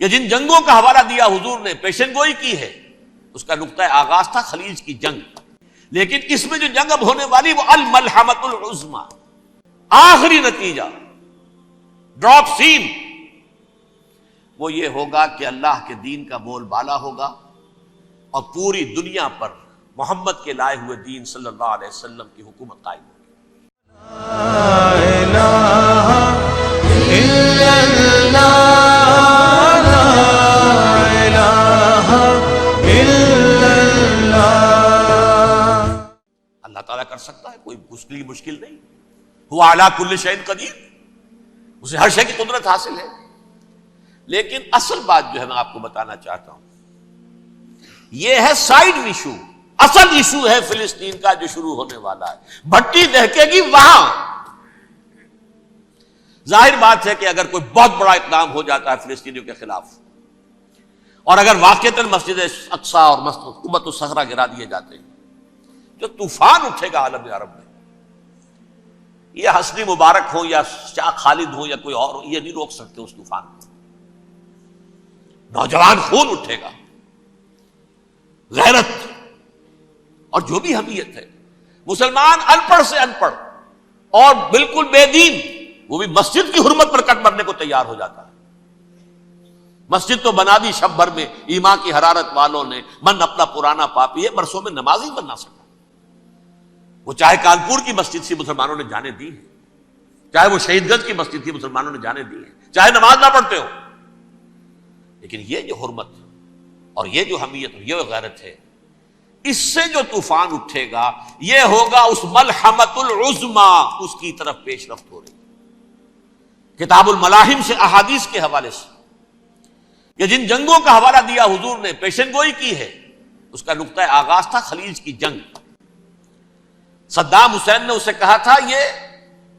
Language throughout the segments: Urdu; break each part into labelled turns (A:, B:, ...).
A: کہ جن جنگوں کا حوالہ دیا حضور نے، پیشن گوئی کی ہے، اس کا نقطہ آغاز تھا خلیج کی جنگ، لیکن اس میں جو جنگ اب ہونے والی وہ الملحمۃ العظمی، آخری نتیجہ، ڈراپ سین، وہ یہ ہوگا کہ اللہ کے دین کا بول بالا ہوگا اور پوری دنیا پر محمد کے لائے ہوئے دین صلی اللہ علیہ وسلم کی حکومت قائم ہوگی۔
B: لا الہ الا اللہ، لا الہ الا اللہ۔
A: اللہ تعالیٰ کر سکتا ہے، کوئی اس کے لیے مشکل نہیں، هو علی کل شیء قدیر، اسے ہر شے کی قدرت حاصل ہے۔ لیکن اصل بات جو ہے میں آپ کو بتانا چاہتا ہوں، یہ ہے سائیڈ ایشو، اصل ایشو ہے فلسطین کا جو شروع ہونے والا ہے، بھٹی دہکے گی وہاں۔ ظاہر بات ہے کہ اگر کوئی بہت بڑا اقدام ہو جاتا ہے فلسطینیوں کے خلاف، اور اگر واقعتاً مسجد اقصیٰ اور قبۃ الصخرہ گرا دیے جاتے ہیں، جو طوفان اٹھے گا عالم عرب میں، یہ حسنی مبارک ہو یا شاہ خالد ہو یا کوئی اور ہو، یہ نہیں روک سکتے اس طوفان کو۔ نوجوان خون اٹھے گا، غیرت اور جو بھی حمیت ہے، مسلمان ان پڑھ سے ان پڑھ اور بالکل بے دین، وہ بھی مسجد کی حرمت پر کٹ مرنے کو تیار ہو جاتا ہے۔ مسجد تو بنا دی شب بھر میں ایمان کی حرارت والوں نے، من اپنا پرانا پاپی ہے، برسوں میں نماز ہی بننا سکا۔ وہ چاہے کانپور کی مسجد تھی، مسلمانوں نے جانے دی ہے، چاہے وہ شہید گنج کی مسجد تھی، مسلمانوں نے جانے دی ہے، چاہے نماز نہ پڑھتے ہو، لیکن یہ جو حرمت اور یہ جو حمیت اور یہ غیرت ہے، اس سے جو طوفان اٹھے گا یہ ہوگا اس ملحمۃ العظمی، اس کی طرف پیش رفت ہو رہی۔ کتاب الملاحم سے احادیث کے حوالے سے کہ جن جنگوں کا حوالہ دیا حضور نے، پیشن گوئی کی ہے، اس کا نقطہ آغاز تھا خلیج کی جنگ۔ صدام حسین نے اسے کہا تھا یہ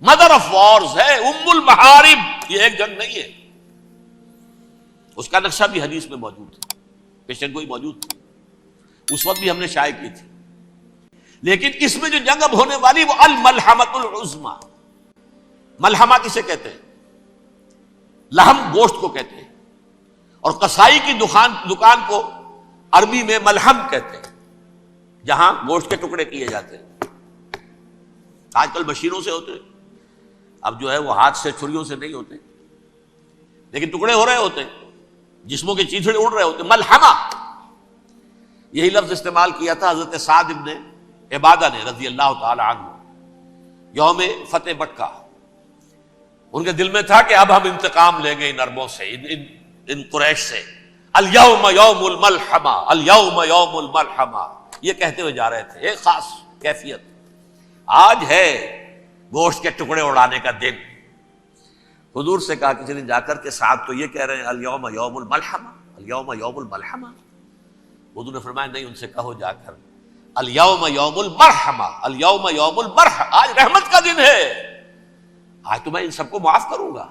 A: مدر آف وارز ہے، ام المحارب، یہ ایک جنگ نہیں ہے۔ اس کا نقشہ بھی حدیث میں موجود ہے، پیشن گوئی موجود تھی، اس وقت بھی ہم نے شائع کی تھی۔ لیکن اس میں جو جنگ اب ہونے والی وہ الملحمۃ العظمی۔ ملحمہ کسے کہتے ہیں؟ لحم، گوشت کو کہتے ہیں، اور قصائی کی دکان کو عربی میں ملحم کہتے ہیں، جہاں گوشت کے ٹکڑے کیے جاتے ہیں۔ آج کل مشینوں سے ہوتے ہیں، اب جو ہے وہ ہاتھ سے چھریوں سے نہیں ہوتے، لیکن ٹکڑے ہو رہے ہوتے ہیں، جسموں کے چیتھڑے اڑ رہے ہوتے ہیں۔ ملحمہ، یہی لفظ استعمال کیا تھا حضرت سعد ابن عبادہ نے رضی اللہ تعالی عنہ یوم فتح مکہ۔ ان کے دل میں تھا کہ اب ہم انتقام لیں گے ان عربوں سے، ان قریش سے۔ الیوم یوم الملحمہ، الیوم یوم الملحمہ، یہ کہتے ہوئے جا رہے تھے، ایک خاص کیفیت، آج ہے گوشت کے ٹکڑے اڑانے کا دن۔ حضور سے کہا کسی نے جا کر کے صاحب تو یہ کہہ رہے ہیں الیوم یوم الملحمہ، الیوم یوم الملحمہ۔ حضور نے فرمایا نہیں، ان سے کہو جا کر الیوم یوم المرحمہ، الیوم یوم المرحمہ، آج رحمت کا دن ہے، آج تو میں ان سب کو معاف کروں گا۔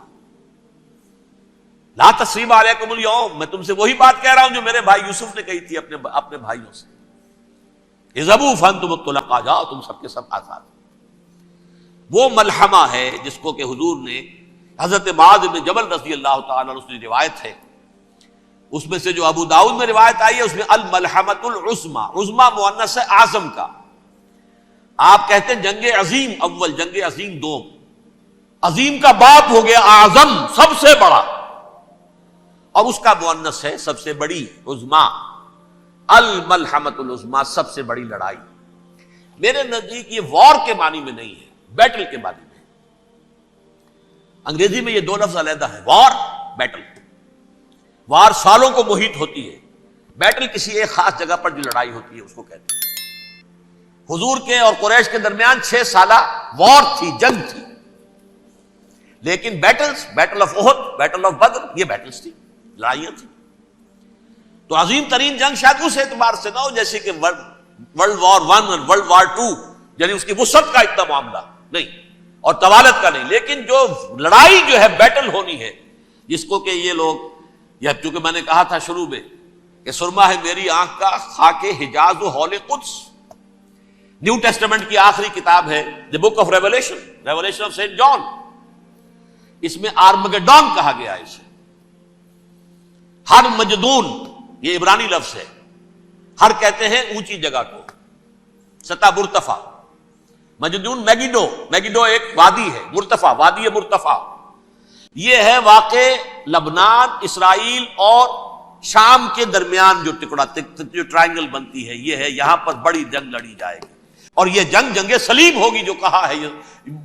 A: لا تثریب علیکم اليوم، میں تم سے وہی بات کہہ رہا ہوں جو میرے بھائی یوسف نے کہی تھی اپنے بھائیوں سے، اذهبوا فانتم الطلقاء، جاؤ تم سب کے سب آزاد۔ وہ ملحمہ ہے جس کو کہ حضور نے حضرت معاذ بن جبل رضی اللہ تعالیٰ عنہ سے روایت ہے، اس میں سے جو ابو داؤد میں روایت آئی ہے، اس میں الملحمۃ العظمی، عظمی مؤنث ہے اعظم کا۔ آپ کہتے ہیں جنگ عظیم اول، جنگ عظیم دوم، عظیم کا باپ ہو گیا اعظم، سب سے بڑا، اور اس کا مؤنث ہے سب سے بڑی، عظمی، الملحمۃ العظمی، سب سے بڑی لڑائی۔ میرے نزدیک یہ وار کے معنی میں نہیں ہے، بیٹل کے معنی میں۔ انگریزی میں یہ دو لفظ علیحدہ ہے، وار، بیٹل۔ وار سالوں کو محیط ہوتی ہے، بیٹل کسی ایک خاص جگہ پر جو لڑائی ہوتی ہے اس کو کہتے ہیں۔ حضور کے اور قریش کے درمیان 6 سالہ وار تھی، جنگ تھی، لیکن battles, battle of Uhud, battle of Badr, یہ بیٹلز تھی، لڑائیاں تھیں۔ تو عظیم ترین جنگ شاید اس اعتبار سے نہ ہو جیسے کہ ورلڈ وار 1 اور ورلڈ وار 2، یعنی اس کی وسعت کا اتنا معاملہ نہیں اور طوالت کا نہیں، لیکن جو لڑائی جو ہے بیٹل ہونی ہے، جس کو کہ یہ لوگ، یا چونکہ میں نے کہا تھا شروع میں کہ سرما ہے میری آنکھ کا خاک حجاز و حول قدس، نیو ٹیسٹمنٹ کی آخری کتاب ہے the book of revelation, revelation of saint John, اس میں آرمگیڈون کہا گیا ہے اسے۔ ہر مجدون، یہ عبرانی لفظ ہے، ہر کہتے ہیں اونچی جگہ کو، سطح مرتفع، مجدون میگیڈو، میگیڈو ایک وادی ہے، مرتفع، وادی مرتفع، یہ ہے واقع لبنان، اسرائیل اور شام کے درمیان جو ٹکڑا، جو ٹرائنگل بنتی ہے، یہ ہے، یہاں پر بڑی جنگ لڑی جائے گی، اور یہ جنگ جنگ صلیب ہوگی، جو کہا ہے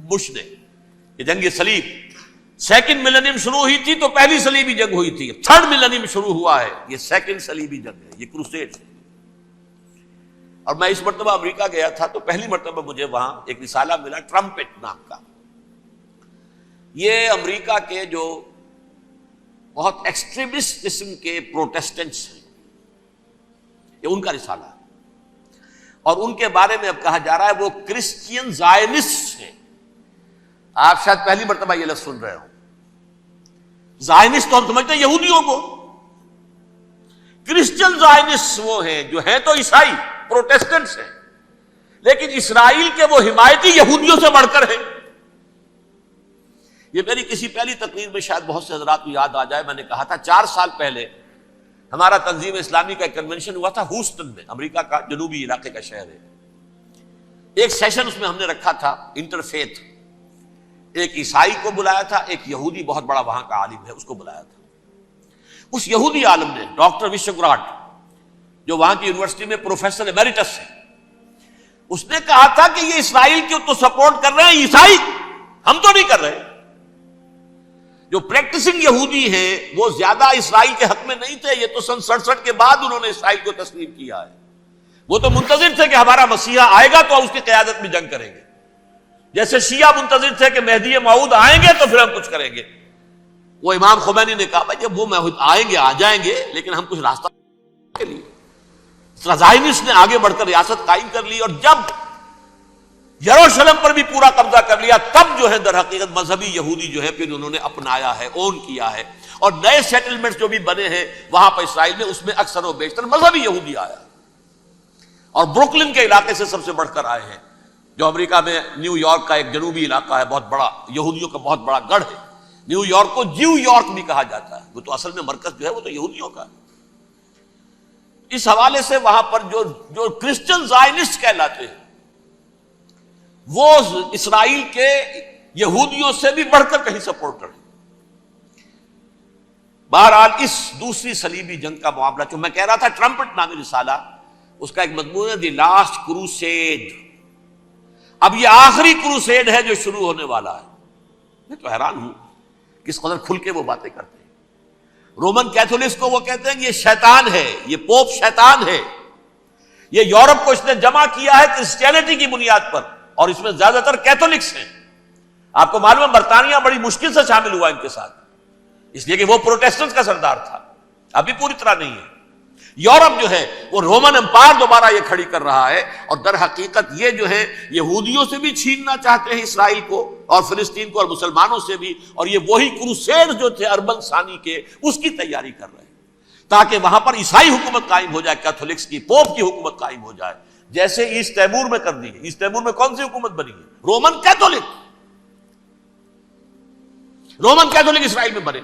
A: بش نے، یہ جنگ صلیب۔ سیکنڈ ملینیم شروع ہوئی تھی تو پہلی صلیبی جنگ ہوئی تھی، تھرڈ ملینیم شروع ہوا ہے، یہ سیکنڈ صلیبی جنگ ہے، یہ کروسیڈ ہے۔ اور میں اس مرتبہ امریکہ گیا تھا تو پہلی مرتبہ مجھے وہاں ایک رسالہ ملا ٹرمپٹ نام کا، یہ امریکہ کے جو بہت ایکسٹریمسٹ قسم کے پروٹیسٹنٹس ہیں، یہ ان کا رسالہ ہے، اور ان کے بارے میں اب کہا جا رہا ہے وہ کرسچین زائنسٹ ہیں۔ آپ شاید پہلی مرتبہ یہ لفظ سن رہے ہو، زائنسٹ تو ہم سمجھتے ہیں یہودیوں کو، کرسچین زائنسٹ وہ ہیں جو ہیں تو عیسائی پروٹیسٹنٹس ہیں، لیکن اسرائیل کے وہ حمایتی یہودیوں سے بڑھ کر ہیں۔ یہ میری کسی پہلی تقریر میں شاید بہت سے حضرات کو یاد آ جائے، میں نے کہا تھا 4 سال پہلے ہمارا تنظیم اسلامی کا ایک کنونشن ہوا تھا ہوسٹن میں، امریکہ کا جنوبی علاقے کا شہر ہے۔ ایک سیشن اس میں ہم نے رکھا تھا انٹرفیتھ، ایک عیسائی کو بلایا تھا، ایک یہودی بہت بڑا وہاں کا عالم ہے اس کو بلایا تھا۔ اس یہودی عالم نے ڈاکٹر وشوگراڈ، جو وہاں کی یونیورسٹی میں پروفیسر ایمیریٹس ہے، اس نے کہا تھا کہ یہ اسرائیل کو تو سپورٹ کر رہے ہیں عیسائی، ہم تو نہیں کر رہے۔ جو پریکٹسنگ یہودی ہیں وہ زیادہ اسرائیل کے حق میں نہیں تھے، یہ تو سن 67 کے بعد انہوں نے اسرائیل کو تسلیم کیا ہے، وہ تو منتظر تھے کہ ہمارا مسیحا آئے گا تو اس کی قیادت میں جنگ کریں گے، جیسے شیعہ منتظر تھے کہ مہدی موعود آئیں گے تو پھر ہم کچھ کریں گے۔ وہ امام خمینی نے کہا بھائی جب وہ آئیں گے آ جائیں گے، لیکن ہم کچھ راستہ کے لیے زائنسٹ نے آگے بڑھ کر ریاست قائم کر لی، اور جب یروشلم پر بھی پورا قبضہ کر لیا، تب جو ہے در حقیقت مذہبی یہودی جو ہے پھر انہوں نے اپنایا ہے، اون کیا ہے، اور نئے سیٹلمنٹس جو بھی بنے ہیں وہاں پر اسرائیل میں، اس میں اکثر و بیشتر مذہبی یہودی آیا، اور بروکلن کے علاقے سے سب سے بڑھ کر آئے ہیں، جو امریکہ میں نیو یارک کا ایک جنوبی علاقہ ہے، بہت بڑا یہودیوں کا بہت بڑا گڑھ ہے۔ نیو یارک کو جیو یارک بھی کہا جاتا ہے، وہ تو اصل میں مرکز جو ہے وہ تو یہودیوں کا ہے۔ اس حوالے سے وہاں پر جو کرسچن زائنسٹ کہلاتے ہیں وہ اسرائیل کے یہودیوں سے بھی بڑھ کر کہیں سپورٹ کریں۔ بہرحال اس دوسری صلیبی جنگ کا معاملہ جو میں کہہ رہا تھا، ٹرمپٹ نامی رسالہ، اس کا ایک مضمون ہے دی لاسٹ کروسیڈ۔ اب یہ آخری کروسیڈ ہے جو شروع ہونے والا ہے۔ میں تو حیران ہوں کس قدر کھل کے وہ باتیں کرتے ہیں۔ رومن کیتھولکس کو وہ کہتے ہیں کہ یہ شیطان ہے، یہ پوپ شیطان ہے، یہ یورپ کو اس نے جمع کیا ہے کرسچینٹی کی بنیاد پر، اور اس میں زیادہ تر کیتھولکس ہیں۔ آپ کو معلوم ہے برطانیہ بڑی مشکل سے شامل ہوا ان کے ساتھ، اس لیے کہ وہ پروٹیسٹنٹ کا سردار تھا، ابھی پوری طرح نہیں ہے۔ یورپ جو ہے وہ رومن امپائر دوبارہ یہ کھڑی کر رہا ہے، اور در حقیقت یہ جو ہے یہودیوں سے بھی چھیننا چاہتے ہیں اسرائیل کو اور فلسطین کو، اور مسلمانوں سے بھی، اور یہ وہی کروسیڈ جو تھے اربن ثانی کے، اس کی تیاری کر رہے ہیں تاکہ وہاں پر عیسائی حکومت قائم ہو جائے، کیتھولکس کی، پوپ کی حکومت قائم ہو جائے، جیسے ایسٹ تیمور میں کر دی ہے۔ ایسٹ تیمور میں کون سی حکومت بنی ہے؟ رومن کیتھولک، رومن کیتھولک اسرائیل میں بنے،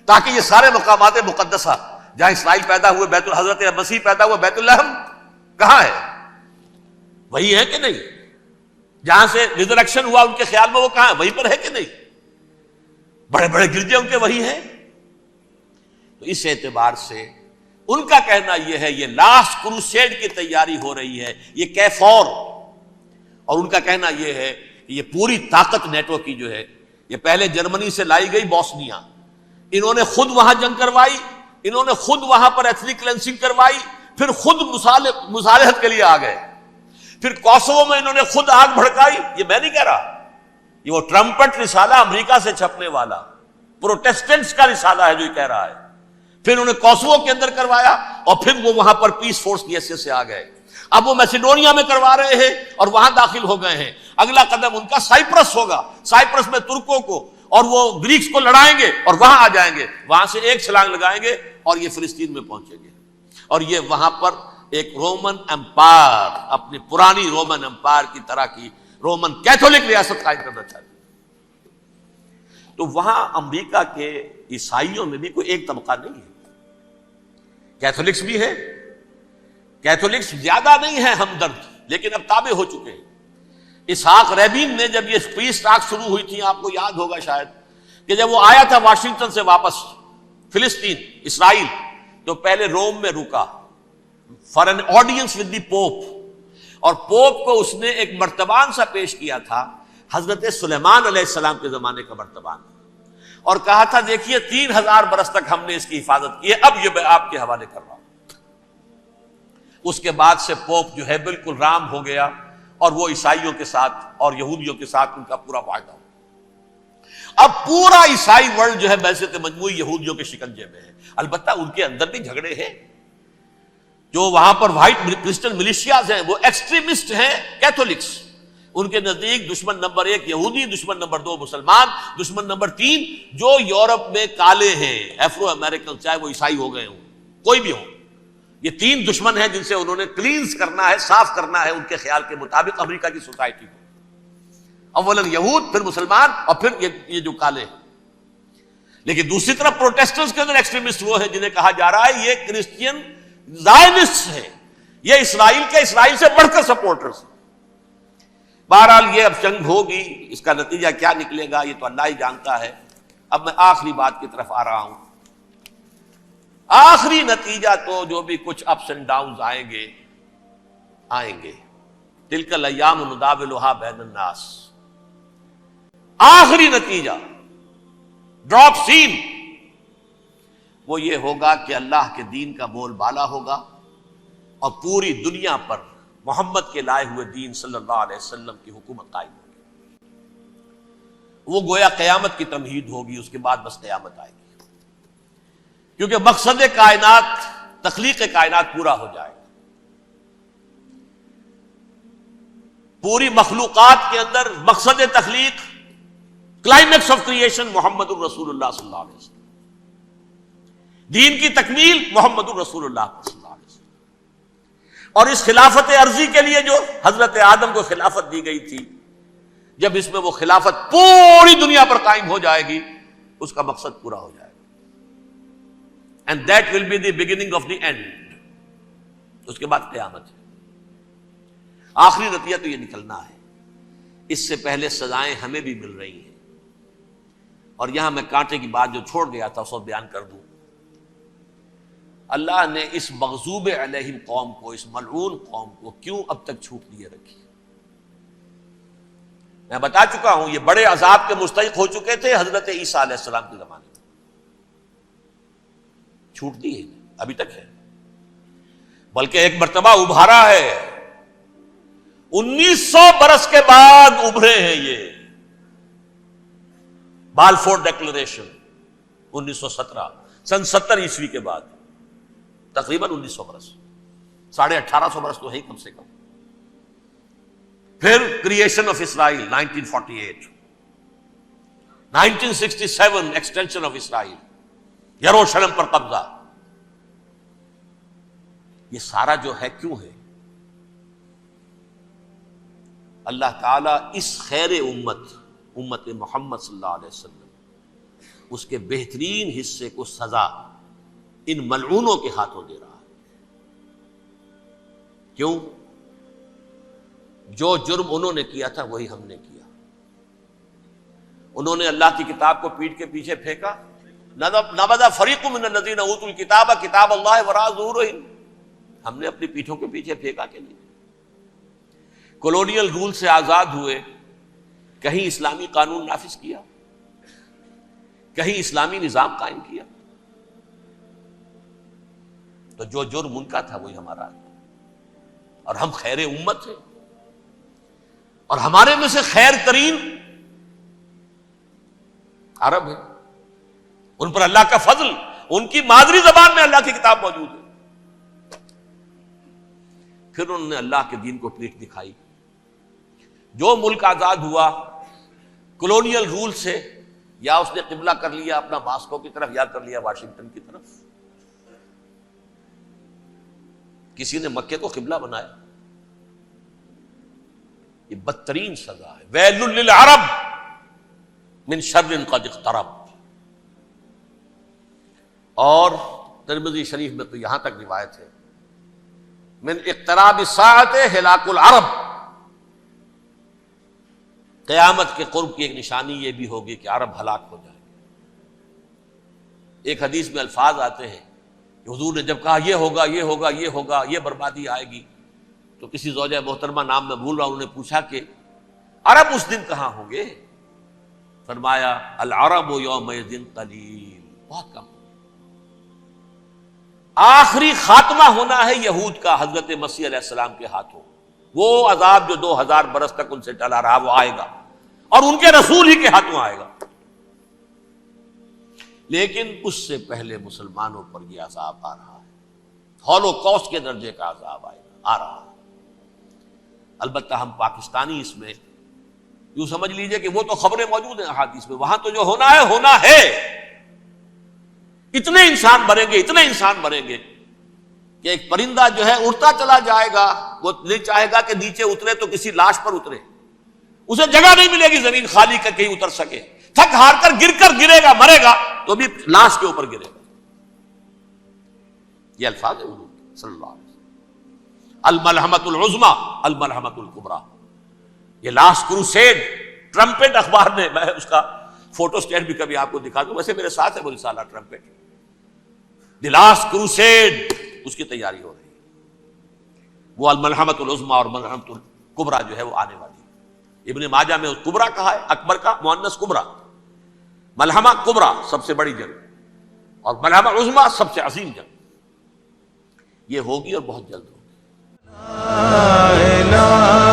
A: تاکہ یہ سارے مقامات مقدسہ جہاں اسرائیل پیدا ہوئے، بیت حضرت مسیح پیدا ہوا، بیت الحم کہاں ہے؟ وہی ہے کہ نہیں؟ جہاں سے ریزریکشن ہوا ان کے خیال میں وہ کہاں ہے؟ وہیں پر ہے کہ نہیں؟ بڑے بڑے گرجے ان کے وہی ہیں۔ تو اس اعتبار سے ان کا کہنا یہ ہے یہ لاسٹ کروسیڈ کی تیاری ہو رہی ہے، یہ کیفور، اور ان کا کہنا یہ ہے کہ یہ پوری طاقت نیٹو کی جو ہے، یہ پہلے جرمنی سے لائی گئی بوسنیا، انہوں نے خود وہاں جنگ کروائی، انہوں نے خود وہاں پر ایتھنک کلینسنگ کروائی، پھر خود مصالحت کے لیے آ گئے، پھر کوسوو میں انہوں نے خود آگ بھڑکائی۔ یہ میں نہیں کہہ رہا، یہ وہ ٹرمپٹ رسالہ امریکہ سے چھپنے والا پروٹیسٹنٹس کا رسالہ ہے جو یہ کہہ رہا ہے۔ پھر انہوں نے کوسوو کے اندر کروایا، اور پھر وہ وہاں پر پیس فورس کی حیثیت سے آ گئے۔ اب وہ میسیڈونیا میں کروا رہے ہیں اور وہاں داخل ہو گئے ہیں۔ اگلا قدم ان کا سائپرس ہوگا، سائپرس میں ترکوں کو اور وہ گریکس کو لڑائیں گے اور وہاں آ جائیں گے، وہاں سے ایک چھلانگ لگائیں گے اور یہ فلسطین میں پہنچیں گے، اور یہ وہاں پر ایک رومن امپائر، اپنی پرانی رومن امپائر کی طرح کی رومن کیتھولک ریاست قائم کرنا چاہتے ہیں۔ تو وہاں امریکہ کے عیسائیوں میں بھی کوئی ایک طبقہ نہیں ہے، کیتھولکس بھی ہیں، کیتھولکس زیادہ نہیں ہیں ہمدرد، لیکن اب تابع ہو چکے ہیں۔ اسحاق ریبین نے جب یہ پیس ٹاک شروع ہوئی تھی، آپ کو یاد ہوگا شاید، کہ جب وہ آیا تھا واشنگٹن سے واپس فلسطین اسرائیل، تو پہلے روم میں رکا for an audience with the pope, اور پوپ کو اس نے ایک مرتبان سا پیش کیا تھا، حضرت سلیمان علیہ السلام کے زمانے کا مرتبان، اور کہا تھا دیکھیے 3000 برس تک ہم نے اس کی حفاظت کی ہے، اب یہ میں آپ کے حوالے کر رہا ہوں۔ اس کے بعد سے پوپ جو ہے بالکل رام ہو گیا، اور وہ عیسائیوں کے ساتھ اور یہودیوں کے ساتھ ان کا پورا معاہدہ ہو۔ اب پورا عیسائی ورلڈ جو ہے بعثت مجموعی یہودیوں کے شکنجے میں ہے۔ البتہ ان کے اندر بھی جھگڑے ہیں، جو وہاں پر وائٹ کرسچن ملیشیاز ہیں وہ ایکسٹریمسٹ ہیں کیتھولکس، ان کے نزدیک دشمن نمبر 1 یہودی، دشمن نمبر 2 مسلمان، دشمن نمبر 3 جو یورپ میں کالے ہیں، ایفرو امریکن، چاہے وہ عیسائی ہو گئے ہوں، کوئی بھی ہو، یہ 3 دشمن ہیں جن سے انہوں نے کلینز کرنا ہے، صاف کرنا ہے ان کے خیال کے مطابق امریکہ کی سوسائٹی کو، اولاً یہود، پھر مسلمان، اور پھر یہ جو کالے ہیں۔ لیکن دوسری طرف پروٹیسٹنٹس کے اندر ایکسٹریمسٹ وہ ہیں جنہیں کہا جا رہا ہے یہ کرسچین زائنسٹ ہیں، یہ اسرائیل سے بڑھ کر سپورٹرز ہیں۔ بہرحال یہ اب جنگ ہوگی، اس کا نتیجہ کیا نکلے گا یہ تو اللہ ہی جانتا ہے۔ اب میں آخری بات کی طرف آ رہا ہوں۔ آخری نتیجہ تو جو بھی کچھ اپس اینڈ ڈاؤنز آئیں گے، تلک الایام نداولھا بین الناس، آخری نتیجہ ڈراپ سین وہ یہ ہوگا کہ اللہ کے دین کا بول بالا ہوگا، اور پوری دنیا پر محمد کے لائے ہوئے دین صلی اللہ علیہ وسلم کی حکومت قائم ہوگی۔ وہ گویا قیامت کی تمہید ہوگی، اس کے بعد بس قیامت آئے گی، کیونکہ مقصد کائنات، تخلیق کائنات پورا ہو جائے گا۔ پوری مخلوقات کے اندر مقصد تخلیق، کلائمیکس آف کریشن محمد الرسول اللہ صلی اللہ علیہ وسلم، دین کی تکمیل محمد الرسول اللہ صلی اللہ علیہ وسلم۔ اور اس خلافت عرضی کے لیے جو حضرت آدم کو خلافت دی گئی تھی، جب اس میں وہ خلافت پوری دنیا پر قائم ہو جائے گی، اس کا مقصد پورا ہو جائے گا، and that will be the beginning of the end, اس کے بعد قیامت ہے۔ آخری نتیجہ تو یہ نکلنا ہے۔ اس سے پہلے سزائیں ہمیں بھی مل رہی ہیں، اور یہاں میں کانٹے کی بات جو چھوڑ گیا تھا اس کو بیان کر دوں۔ اللہ نے اس مغضوب علیہم قوم کو، اس ملعون قوم کو کیوں اب تک چھوٹ دیے رکھی؟ میں بتا چکا ہوں یہ بڑے عذاب کے مستحق ہو چکے تھے حضرت عیسیٰ علیہ السلام کے زمانے میں، چھوٹ دی ہے، ابھی تک ہے، بلکہ ایک مرتبہ ابھارا ہے، 1900 برس کے بعد ابھرے ہیں یہ، بالفور ڈیکلریشن 1917، سن 70 عیسوی کے بعد، تقریباً 1900 برس، 1850 برس تو ہے کم سے کم۔ پھر creation of Israel 1948، 1967 extension of Israel, یروشلم پر قبضہ، یہ سارا جو ہے کیوں ہے؟ اللہ تعالیٰ اس خیر امت محمد صلی اللہ علیہ وسلم، اس کے بہترین حصے کو سزا ان ملعونوں کے ہاتھوں دے رہا ہے۔ کیوں؟ جو جرم انہوں نے کیا تھا وہی ہم نے کیا۔ انہوں نے اللہ کی کتاب کو پیٹھ کے پیچھے پھینکا، نبذ فریق من الذین اوتوا الکتاب کتاب اللہ وراء ظہورہم، ہم نے اپنی پیٹھوں کے پیچھے پھینکا کہ نہیں؟ کولونیل رول سے آزاد ہوئے، کہیں اسلامی قانون نافذ کیا، کہیں اسلامی نظام قائم کیا، تو جو جرم ان کا تھا وہی ہمارا ہے، اور ہم خیر امت ہیں، اور ہمارے میں سے خیر ترین عرب ہیں، ان پر اللہ کا فضل، ان کی مادری زبان میں اللہ کی کتاب موجود ہے۔ پھر انہوں نے اللہ کے دین کو پیٹھ دکھائی۔ جو ملک آزاد ہوا کولونیل رول سے، یا اس نے قبلہ کر لیا اپنا ماسکو کی طرف، یا کر لیا واشنگٹن کی طرف، کسی نے مکے کو قبلہ بنایا، یہ بدترین سزا ہے۔ ویل للعرب من شر قد اقترب۔ اور ترمذی شریف میں تو یہاں تک روایت ہے من اقتراب الساعۃ ہلاک العرب، قیامت کے قرب کی ایک نشانی یہ بھی ہوگی کہ عرب ہلاک ہو جائے گے۔ ایک حدیث میں الفاظ آتے ہیں کہ حضور نے جب کہا یہ ہوگا یہ ہوگا یہ ہوگا یہ بربادی آئے گی، تو کسی زوجہ محترمہ نام میں بھول رہا ہوں، انہوں نے پوچھا کہ عرب اس دن کہاں ہوں گے؟ فرمایا العرب یومئذ قلیل، بہت کم۔ آخری خاتمہ ہونا ہے یہود کا حضرت مسیح علیہ السلام کے ہاتھوں، وہ عذاب جو 2000 برس تک ان سے ٹلا رہا وہ آئے گا، اور ان کے رسول ہی کے ہاتھوں آئے گا۔ لیکن اس سے پہلے مسلمانوں پر یہ عذاب آ رہا ہے، ہولوکاسٹ کے درجے کا عذاب آ رہا ہے۔ البتہ ہم پاکستانی اس میں یوں سمجھ لیجئے کہ وہ تو خبریں موجود ہیں احادیث میں، وہاں تو جو ہونا ہے ہونا ہے۔ اتنے انسان مریں گے، اتنے انسان مریں گے کہ ایک پرندہ جو ہے اڑتا چلا جائے گا، وہ نہیں چاہے گا کہ نیچے اترے تو کسی لاش پر اترے، اسے جگہ نہیں ملے گی زمین خالی کر کہیں اتر سکے، تھک ہار کر گرے گا، مرے گا تو بھی لاش کے اوپر گرے گا۔ یہ الفاظ ہے حضور صلی اللہ علیہ وسلم، الملحمۃ العظمی الملحمۃ الکبریٰ۔ یہ لاسٹ کروسیڈ، ٹرمپٹ اخبار نے، میں اس کا فوٹو اسٹیٹ بھی کبھی آپ کو دکھا دوں، ویسے میرے ساتھ ہے وہ رسالہ ٹرمپٹ، دی لاسٹ کروسیڈ، اس کی تیاری ہو رہی ہے۔ وہ الملحمۃ العظمی اور ملحمۃ الکبریٰ جو ہے وہ آنے والی ہے۔ ابن ماجہ میں کبریٰ کہا ہے، اکبر کا مؤنث کبریٰ، ملحمہ کبریٰ سب سے بڑی جنگ، اور ملحمہ عظمی سب سے عظیم جنگ، یہ ہوگی اور بہت جلد ہوگی۔
B: لا الہ